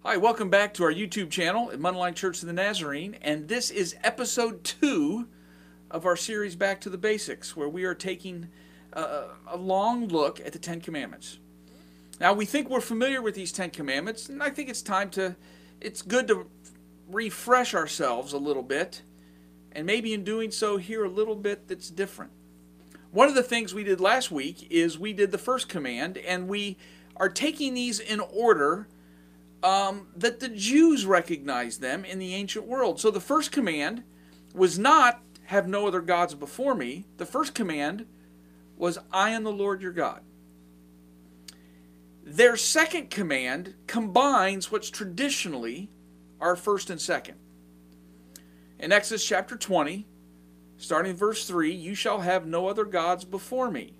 Hi, welcome back to our YouTube channel at Mundelein Church of the Nazarene, and this is episode 2 of our series Back to the Basics, where we are taking a long look at the Ten Commandments. Now, we think we're familiar with these Ten Commandments, and I think it's good to refresh ourselves a little bit, and maybe in doing so, hear a little bit that's different. One of the things we did last week is we did the first command, and we are taking these in order that the Jews recognized them in the ancient world. So the first command was not, have no other gods before me. The first command was, I am the Lord your God. Their second command combines what's traditionally our first and second. In Exodus chapter 20, starting in verse 3, you shall have no other gods before me.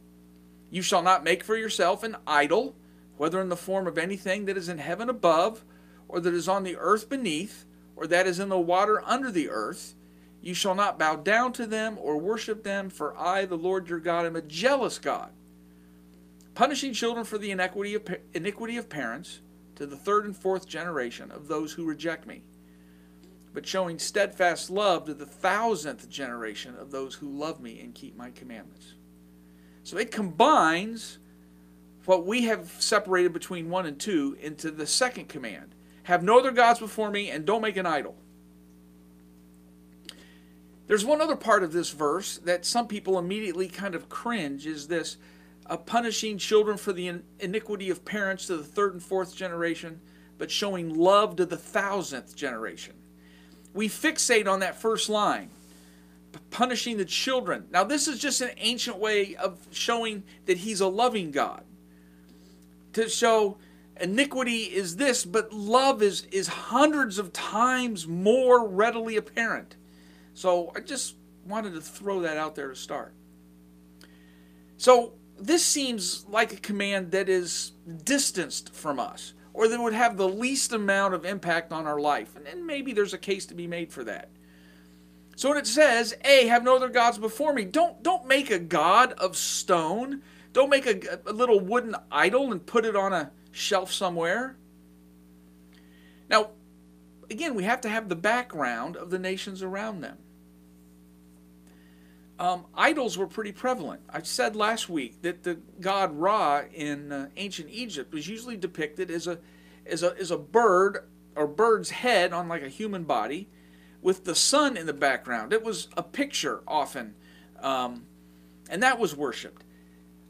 You shall not make for yourself an idol, whether in the form of anything that is in heaven above, or that is on the earth beneath, or that is in the water under the earth. You shall not bow down to them or worship them, for I, the Lord your God, am a jealous God, punishing children for the iniquity of parents to the third and fourth generation of those who reject me, but showing steadfast love to the 1,000th generation of those who love me and keep my commandments. So it combines what we have separated between 1 and 2 into the second command. Have no other gods before me, and don't make an idol. There's one other part of this verse that some people immediately kind of cringe, is this punishing children for the iniquity of parents to the third and fourth generation, but showing love to the 1,000th generation. We fixate on that first line, punishing the children. Now, this is just an ancient way of showing that he's a loving God. To show iniquity is this, but love is hundreds of times more readily apparent. So I just wanted to throw that out there to start. So this seems like a command that is distanced from us, or that would have the least amount of impact on our life. And maybe there's a case to be made for that. So when it says, A, have no other gods before me, don't make a god of stone. Don't make a little wooden idol and put it on a shelf somewhere. Now, again, we have to have the background of the nations around them. Idols were pretty prevalent. I said last week that the god Ra in ancient Egypt was usually depicted as a bird or bird's head on like a human body with the sun in the background. It was a picture often, and that was worshipped.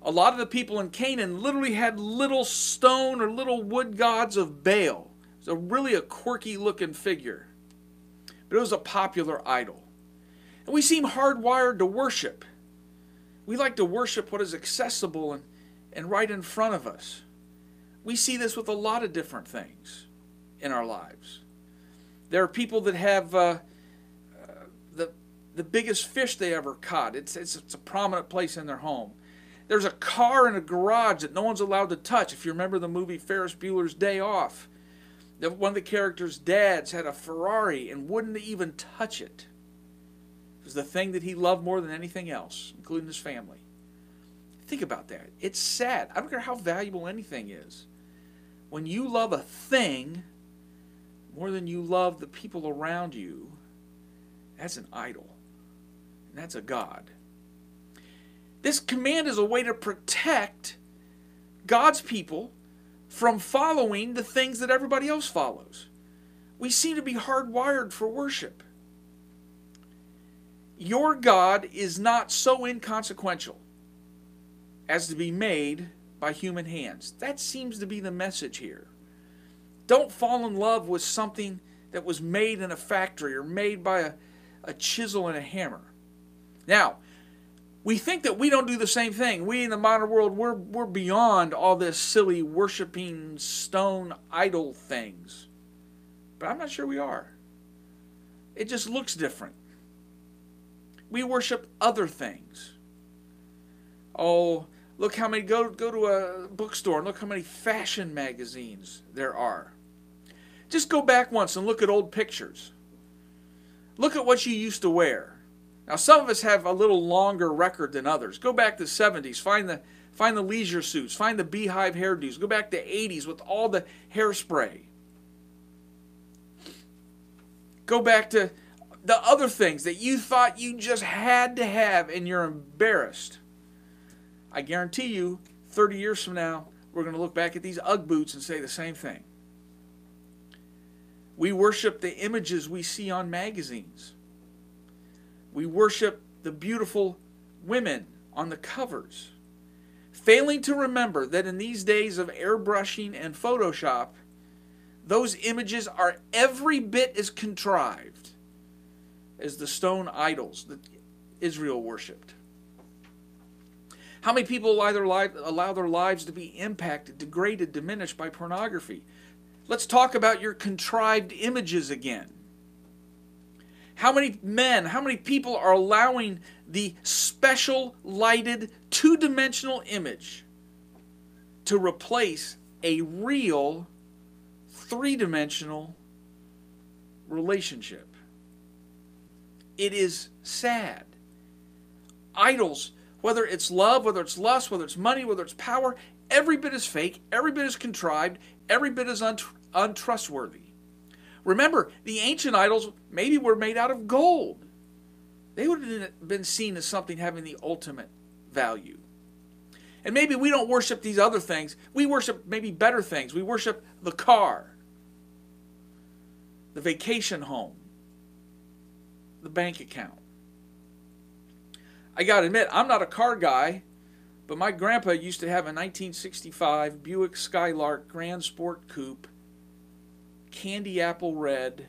A lot of the people in Canaan literally had little stone or little wood gods of Baal. It was really a quirky looking figure. But it was a popular idol. And we seem hardwired to worship. We like to worship what is accessible and right in front of us. We see this with a lot of different things in our lives. There are people that have the biggest fish they ever caught. It's a prominent place in their home. There's a car in a garage that no one's allowed to touch. If you remember the movie Ferris Bueller's Day Off, one of the characters' dads had a Ferrari and wouldn't even touch it. It was the thing that he loved more than anything else, including his family. Think about that. It's sad. I don't care how valuable anything is. When you love a thing more than you love the people around you, that's an idol. And that's a god. This command is a way to protect God's people from following the things that everybody else follows. We seem to be hardwired for worship. Your God is not so inconsequential as to be made by human hands. That seems to be the message here. Don't fall in love with something that was made in a factory or made by a chisel and a hammer. Now, we think that we don't do the same thing. We in the modern world, we're beyond all this silly worshiping stone idol things. But I'm not sure we are. It just looks different. We worship other things. Oh, look how many, go to a bookstore and look how many fashion magazines there are. Just go back once and look at old pictures. Look at what you used to wear. Now, some of us have a little longer record than others. Go back to the 70s. Find the leisure suits. Find the beehive hairdos. Go back to the 80s with all the hairspray. Go back to the other things that you thought you just had to have and you're embarrassed. I guarantee you, 30 years from now, we're going to look back at these Ugg boots and say the same thing. We worship the images we see on magazines. We worship the beautiful women on the covers, failing to remember that in these days of airbrushing and Photoshop, those images are every bit as contrived as the stone idols that Israel worshipped. How many people allow their lives to be impacted, degraded, diminished by pornography? Let's talk about your contrived images again. How many men, how many people are allowing the special lighted two-dimensional image to replace a real three-dimensional relationship? It is sad. Idols, whether it's love, whether it's lust, whether it's money, whether it's power, every bit is fake, every bit is contrived, every bit is untrustworthy. Remember, the ancient idols maybe were made out of gold. They would have been seen as something having the ultimate value. And maybe we don't worship these other things. We worship maybe better things. We worship the car, the vacation home, the bank account. I got to admit, I'm not a car guy, but my grandpa used to have a 1965 Buick Skylark Grand Sport Coupe, candy apple red,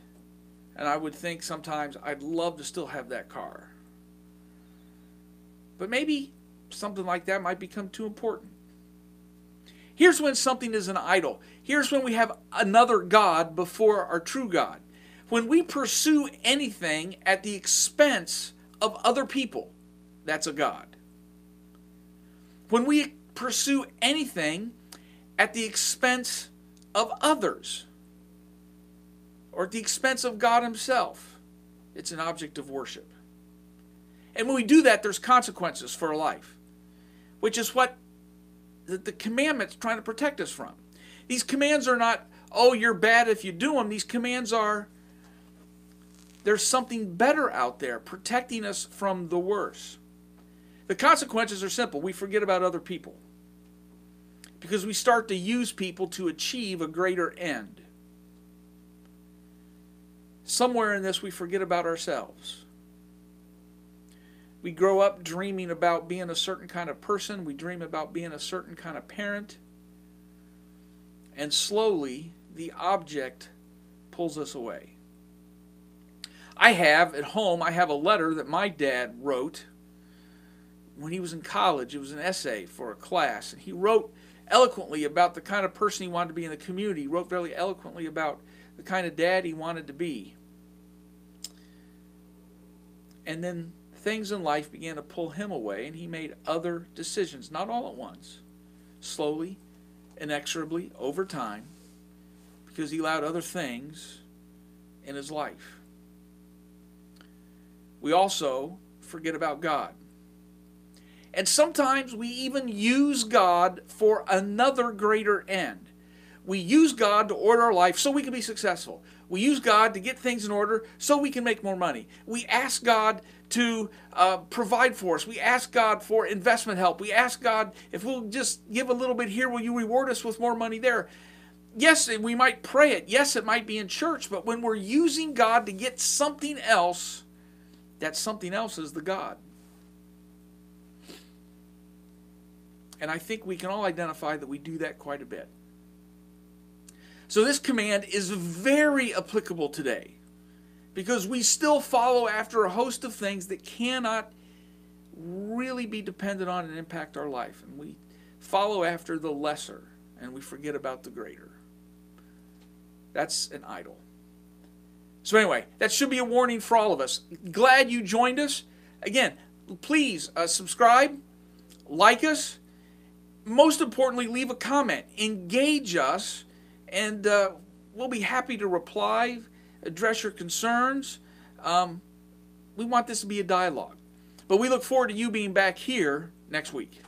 and I would think sometimes I'd love to still have that car. But maybe something like that might become too important. Here's when something is an idol. Here's when we have another God before our true God. When we pursue anything at the expense of other people, that's a god. When we pursue anything at the expense of others, or at the expense of God himself, it's an object of worship. And when we do that, there's consequences for our life, which is what the commandment's trying to protect us from. These commands are not, oh, you're bad if you do them. These commands are, there's something better out there protecting us from the worst. The consequences are simple. We forget about other people because we start to use people to achieve a greater end. Somewhere in this, we forget about ourselves. We grow up dreaming about being a certain kind of person. We dream about being a certain kind of parent. And slowly, the object pulls us away. I have at home, I have a letter that my dad wrote when he was in college. It was an essay for a class. And he wrote eloquently about the kind of person he wanted to be in the community. He wrote very eloquently about the kind of dad he wanted to be. And then things in life began to pull him away, and he made other decisions, not all at once, slowly, inexorably, over time, because he allowed other things in his life. We also forget about God. And sometimes we even use God for another greater end. We use God to order our life so we can be successful. We use God to get things in order so we can make more money. We ask God to provide for us. We ask God for investment help. We ask God, if we'll just give a little bit here, will you reward us with more money there? Yes, we might pray it. Yes, it might be in church. But when we're using God to get something else, that something else is the God. And I think we can all identify that we do that quite a bit. So this command is very applicable today because we still follow after a host of things that cannot really be dependent on and impact our life. And we follow after the lesser and we forget about the greater. That's an idol. So anyway, that should be a warning for all of us. Glad you joined us. Again, please subscribe, like us. Most importantly, leave a comment. Engage us. And we'll be happy to reply, address your concerns. We want this to be a dialogue. But we look forward to you being back here next week.